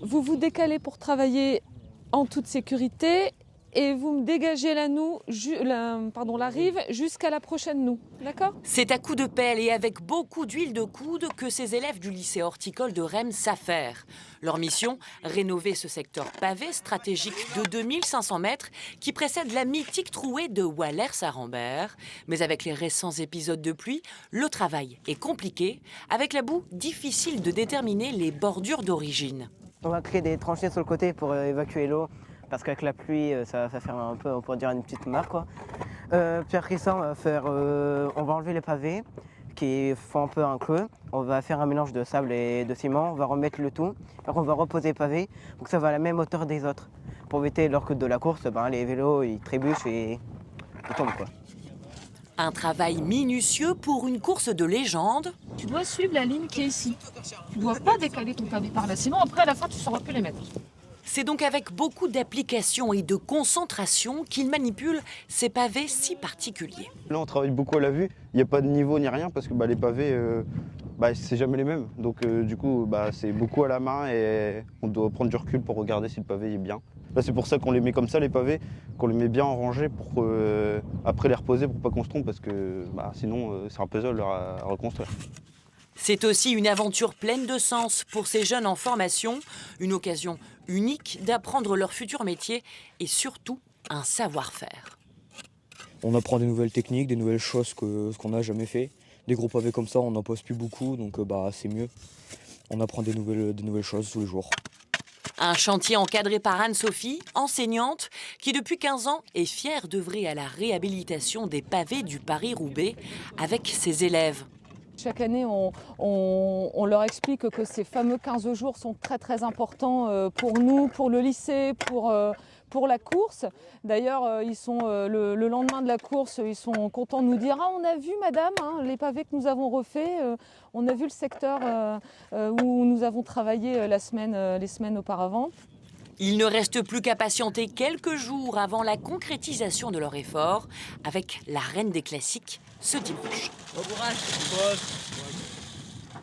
vous vous décalez pour travailler en toute sécurité et vous me dégagez la rive jusqu'à la prochaine noue, d'accord? C'est à coups de pelle et avec beaucoup d'huile de coude que ces élèves du lycée horticole de Reims s'affairent. Leur mission, rénover ce secteur pavé stratégique de 2500 mètres qui précède la mythique trouée de Wallers-Arambert. Mais avec les récents épisodes de pluie, le travail est compliqué. Avec la boue, difficile de déterminer les bordures d'origine. On va créer des tranchées sur le côté pour évacuer l'eau, parce qu'avec la pluie, ça va faire un peu, on pourrait dire, une petite mare, quoi. Puis après ça, on va enlever les pavés qui font un peu un creux. On va faire un mélange de sable et de ciment, on va remettre le tout. Après, on va reposer les pavés, donc ça va à la même hauteur des autres. Pour éviter, lors de la course, les vélos ils trébuchent et ils tombent, quoi. Un travail minutieux pour une course de légende. Tu dois suivre la ligne qui est ici. Tu ne dois pas décaler ton pavé par là, sinon après à la fin tu ne sauras plus les mettre. C'est donc avec beaucoup d'application et de concentration qu'il manipule ces pavés si particuliers. Là, on travaille beaucoup à la vue. Il n'y a pas de niveau ni rien parce que les pavés, c'est jamais les mêmes. Donc du coup, c'est beaucoup à la main et on doit prendre du recul pour regarder si le pavé est bien. Là, c'est pour ça qu'on les met comme ça, les pavés, qu'on les met bien en rangée pour après les reposer pour pas qu'on se trompe parce que sinon, c'est un puzzle à reconstruire. C'est aussi une aventure pleine de sens pour ces jeunes en formation, une occasion unique d'apprendre leur futur métier et surtout un savoir-faire. On apprend des nouvelles techniques, des nouvelles choses qu'on n'a jamais fait. Des gros pavés comme ça, on n'en pose plus beaucoup, donc c'est mieux. On apprend des nouvelles choses tous les jours. Un chantier encadré par Anne-Sophie, enseignante, qui depuis 15 ans est fière d'œuvrer à la réhabilitation des pavés du Paris-Roubaix avec ses élèves. Chaque année, on leur explique que ces fameux 15 jours sont très très importants pour nous, pour le lycée, pour la course. D'ailleurs, ils sont le lendemain de la course, ils sont contents de nous dire « Ah, on a vu, madame, les pavés que nous avons refaits, on a vu le secteur où nous avons travaillé les semaines auparavant. » Il ne reste plus qu'à patienter quelques jours avant la concrétisation de leur effort avec la reine des classiques ce dimanche. Bon courage.